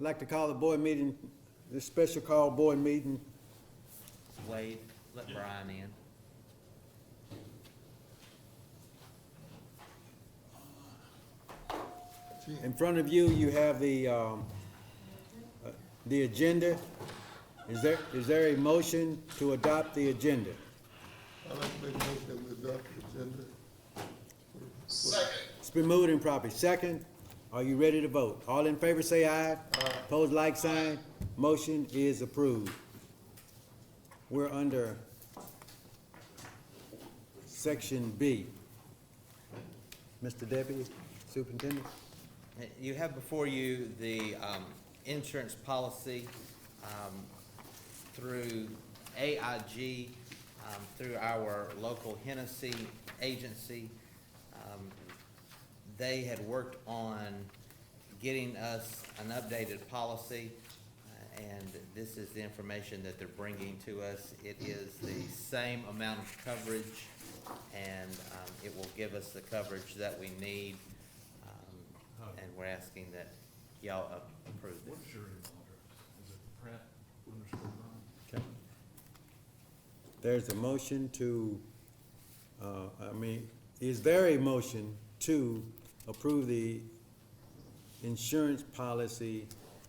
like to call the board meeting, this special call board meeting. Wade, let Brian in. In front of you, you have the agenda. Is there a motion to adopt the agenda? I'd like to make a motion that we adopt the agenda. Second. It's been moved and properly second. Are you ready to vote? All in favor say aye. Aye. Opposed, like sign. Motion is approved. We're under section B. Mr. Deputy Superintendent? You have before you the insurance policy through AIG, through our local Hennessy agency. They had worked on getting us an updated policy, and this is the information that they're bringing to us. It is the same amount of coverage, and it will give us the coverage that we need, and we're asking that y'all approve this. What's your email address? Is it Pratt_Ron? Okay. There's a motion to, is there a motion to approve the insurance policy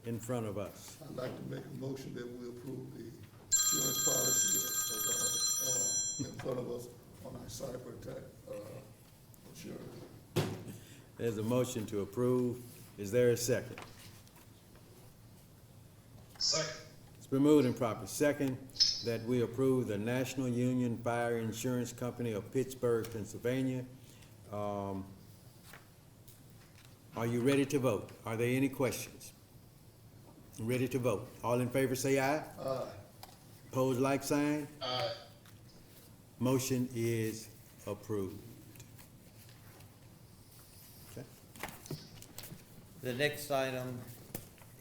in front of us? I'd like to make a motion that we approve the insurance policy in front of us on our cyber attack insurance. There's a motion to approve. Is there a second? Second. It's been moved and properly second that we approve the National Union Fire Insurance Company of Pittsburgh, Pennsylvania. Are you ready to vote? Are there any questions? Ready to vote? All in favor say aye. Aye. Opposed, like sign. Aye. Motion is approved. Okay. The next item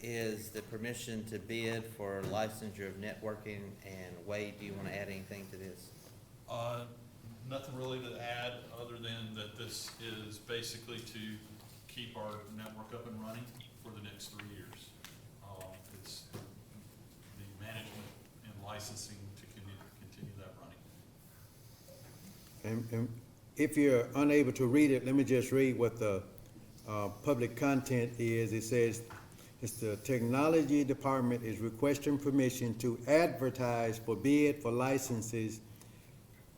is the permission to bid for licensure of networking. And Wade, do you want to add anything to this? Nothing really to add, other than that this is basically to keep our network up and running for the next 3 years. It's the management and licensing to continue that running. And if you're unable to read it, let me just read what the public content is. It says, it's the technology department is requesting permission to advertise for bid for licenses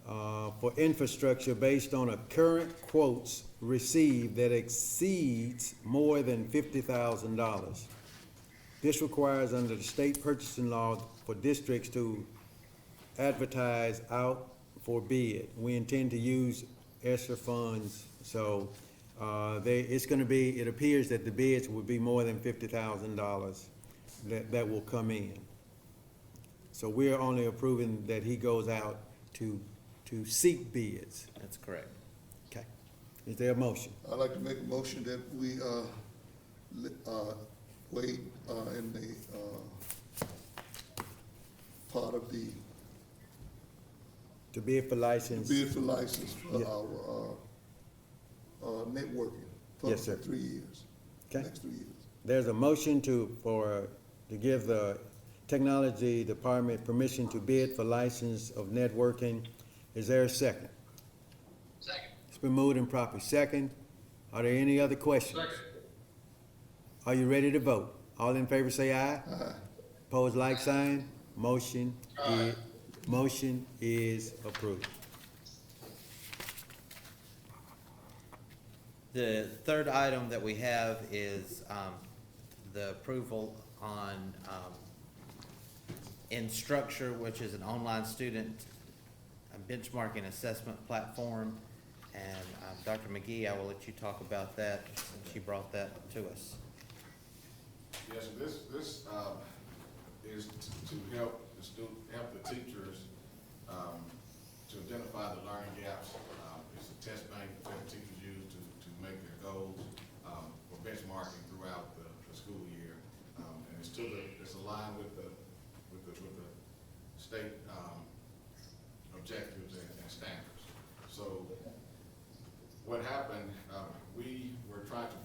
for infrastructure based on a current quotes received that exceeds more than $50,000. This requires under the state purchasing law for districts to advertise out for bid. We intend to use ESSER funds, so it's going to be, it appears that the bids will be more than $50,000 that will come in. So we're only approving that he goes out to seek bids. That's correct. Okay. Is there a motion? I'd like to make a motion that we wait in the part of the To bid for license? bid for license for Yeah. our networking for Yes, sir. 3 years. Okay. Next 3 years. There's a motion to give the technology department permission to bid for license of networking. Is there a second? Second. It's been moved and properly second. Are there any other questions? Second. Are you ready to vote? All in favor say aye. Aye. Opposed, like sign. Motion is approved. The third item that we have is the approval on Instructure, which is an online student benchmarking assessment platform. And Dr. McGee, I will let you talk about that since you brought that to us. Yes, this is to help the teachers to identify the learning gaps. It's a test bank that teachers use to make their goals for benchmarking throughout the school year, and it's aligned with the state objectives and standards. So what happened? We were trying to,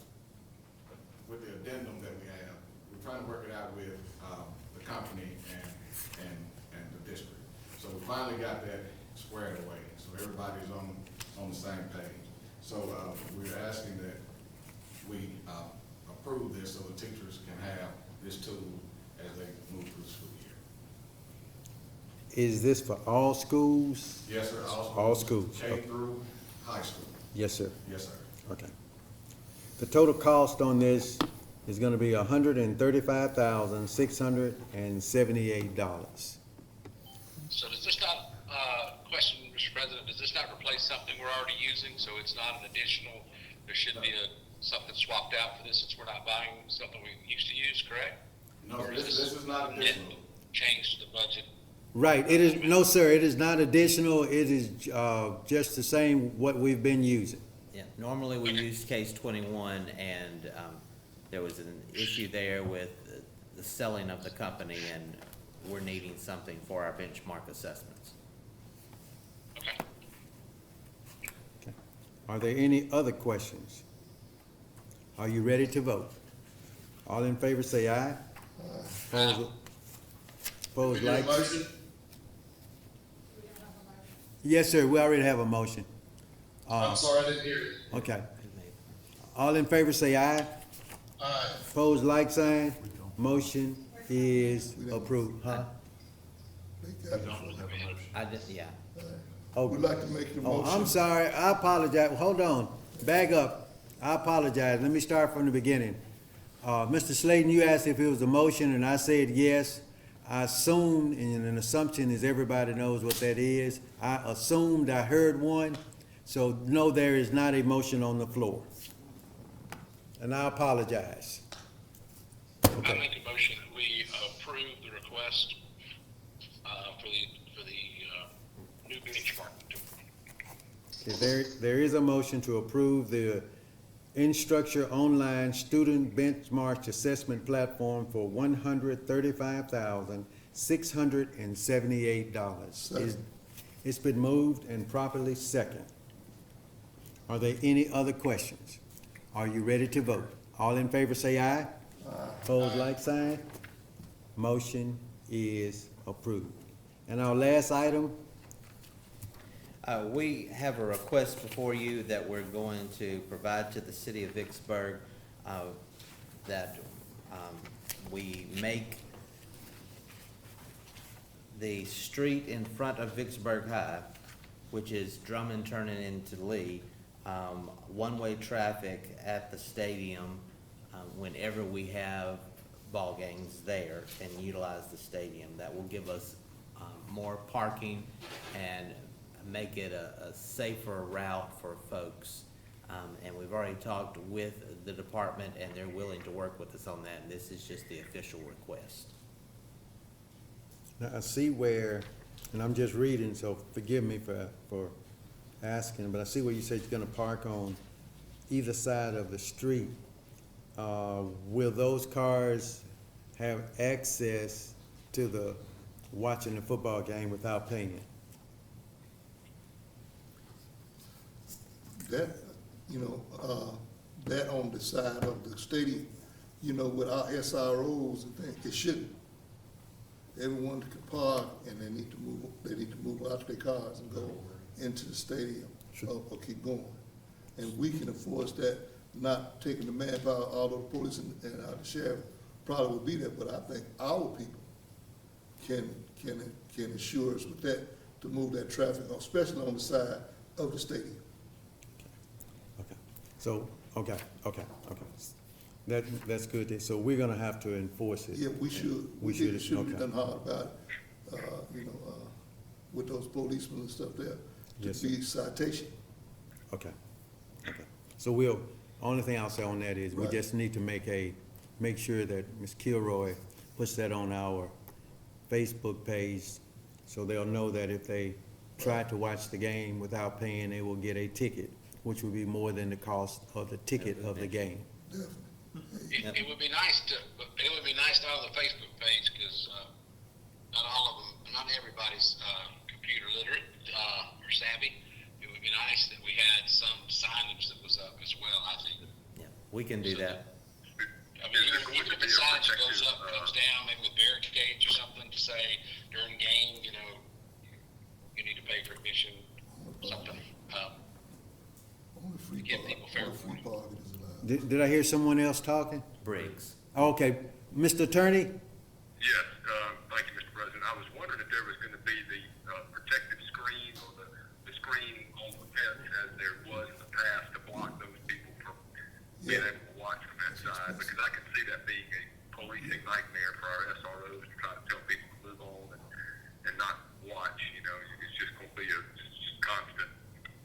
with the addendum that we have, we're trying to work it finally got that squared away, so everybody's on the same page. So, we're asking that we, approve this so the teachers can have this tool as they move through the school year. Is this for all schools? Yes, sir. All schools. K through high school. Yes, sir. Yes, sir. Okay. The total cost on this is gonna be $135,678. So does this not, question, Mr. President, does this not replace something we're already using? So it's not an additional, there shouldn't be something swapped out for this since we're not buying something we used to use, correct? No, Or this is not additional. Change to the budget? Right, it is, no, sir, it is not additional, it is, just the same what we've been using. Yeah, normally we use case 21, and there was an issue there with the selling of the company, and we're needing something for our benchmark assessments. Okay. Okay. Are there any other questions? Are you ready to vote? All in favor say aye. Opposed, like? Motion? Yes, sir, we already have a motion. I'm sorry, I didn't hear it. Okay. All in favor say aye. Aye. Opposed, like sign. Motion is approved. Huh? They got it. I did, yeah. Oh, We'd like to make the motion. I'm sorry, I apologize. Hold on, back up. I apologize. Let me start from the beginning. Mr. Slayton, you asked if it was a motion, and I said yes. I assumed, and an assumption is everybody knows what that is. I assumed I heard one, so no, there is not a motion on the floor. And I apologize. I Okay, make a motion that we approve the request, for the new benchmark. there is a motion to approve the Instructure Online Student Benchmark Assessment Platform for $135,678. Second. It's been moved and properly second. Are there any other questions? Are you ready to vote? All in favor say aye. Opposed, like sign. Motion is approved. And our last item, We have a request before you that we're going to provide to the city of Vicksburg, that we make the street in front of Vicksburg High, which is Drummond turning into Lee, one-way traffic at the stadium whenever we have ball games there and utilize the stadium. That will give us more parking and make it a safer route for folks. And we've already talked with the department, and they're willing to work with us on that, and this is just the official request. now I see where, and I'm just reading, so forgive me for asking, but I see where you said you're gonna park on either side of the street. Will those cars have access to the, watching the football game without paying? That, that on the side of the stadium, with our SROs and things, it shouldn't. Everyone can park and they need to move out their cars and go into the stadium or keep going. And we can enforce that, not taking the manpower, although the police and the sheriff probably would be there, but I think our people can assure us with that, to move that traffic, especially on the side of the stadium. Okay, so, okay. That's good, so we're gonna have to enforce it. Yeah, we should. We should, Should be okay. done hard about it, with those policemen and stuff there, Yes, to be citation. Okay. So only thing I'll say on that is, we Right. just need to make sure that Ms. Kilroy puts that on our Facebook page, so they'll know that if they try to watch the game without paying, they will get a ticket, which will be more than the cost of the ticket of the game. Definitely. It would be nice to have the Facebook page, because, not everybody's, computer literate, or savvy. It would be nice that we had some signage that was up as well, I think. Yeah, we can do that. I mean, even if the signage goes up, comes down, maybe with barricades or something to say during game, Free parking is allowed. Did I hear someone else talking? Briggs. Okay, Mr. Attorney? Yes, thank you, Mr. President. I was wondering if there was gonna be the, protective screen or the screen on the fence as there was in the past to block those people from being able to watch from that side, because I can see that being a policing nightmare for our SROs to try to tell people to move on and not watch, you know, it's just gonna be a constant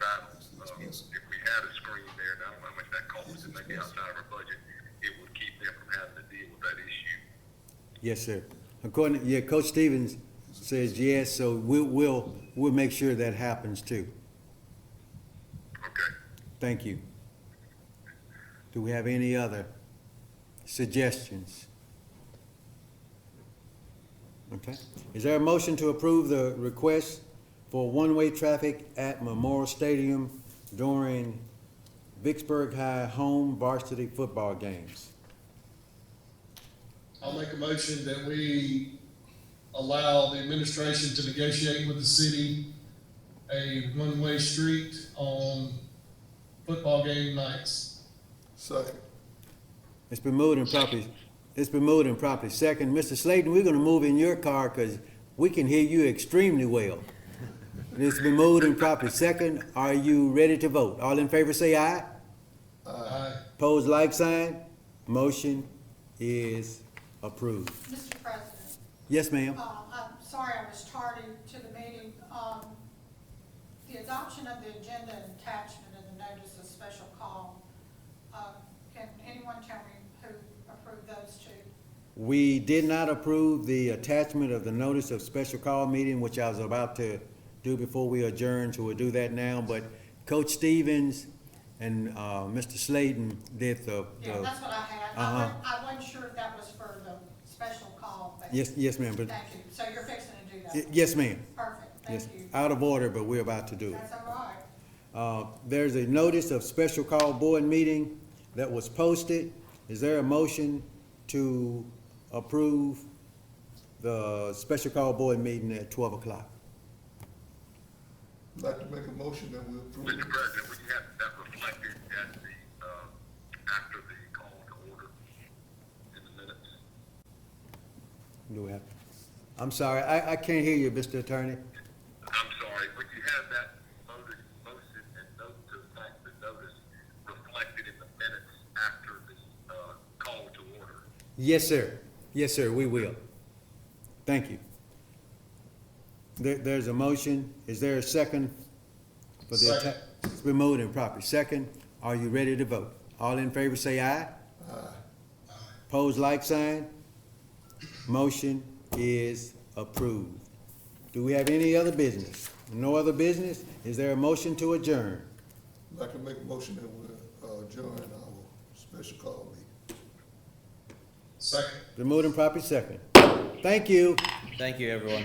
battle. If we had a screen there, and I don't know how much that costs, it may be outside of our budget, it would keep them from having to deal with that issue. Yes, sir. According, yeah, Coach Stevens says yes, so we'll make sure that happens too. Okay. Thank you. Do we have any other suggestions? Okay. Is there a motion to approve the request for one-way traffic at Memorial Stadium during Vicksburg High home varsity football games? I'll make a motion that we allow the administration to negotiate with the city a one-way street on football game nights. Second. It's been moved and properly second. Mr. Slayton, we're gonna move in your car because we can hear you extremely well. It's been moved and properly second. Are you ready to vote? All in favor say aye. Aye. Pose like sign. Motion is approved. Mr. President, Yes, ma'am. I'm sorry I was tardy to the meeting. The adoption of the agenda and attachment of the notice of special call, can anyone tell me who approved those two? We did not approve the attachment of the notice of special call meeting, which I was about to do before we adjourn, so we'll do that now. But Coach Stevens and Mr. Slayton did the. Yeah, that's what I had. Uh-huh. I wasn't sure if that was for the special call, but. Yes, ma'am. But Thank you. So you're fixing to do that? yes, ma'am. Perfect. Yes, Thank you. out of order, but we're about to do it. That's all right. There's a notice of special call board meeting that was posted. Is there a motion to approve the special call board meeting at 12 o'clock? I'd like to make a motion that we approve. Mr. President, would you have that reflected at the, after the call to order in the minutes? Do we have? I'm sorry, I can't hear you, Mr. Attorney. I'm sorry, would you have that motion and note to the fact that notice reflected in the minutes after the, call to order? Yes, sir. Yes, sir, we will. Thank you. There's a motion. Is there a second? For the Second. It's been moved and properly second. Are you ready to vote? All in favor say aye. Aye. Pose like sign. Motion is approved. Do we have any other business? No other business? Is there a motion to adjourn? I'd like to make a motion that we adjourn our special call meeting. Second. Been moved and properly second. Thank you. Thank you, everyone.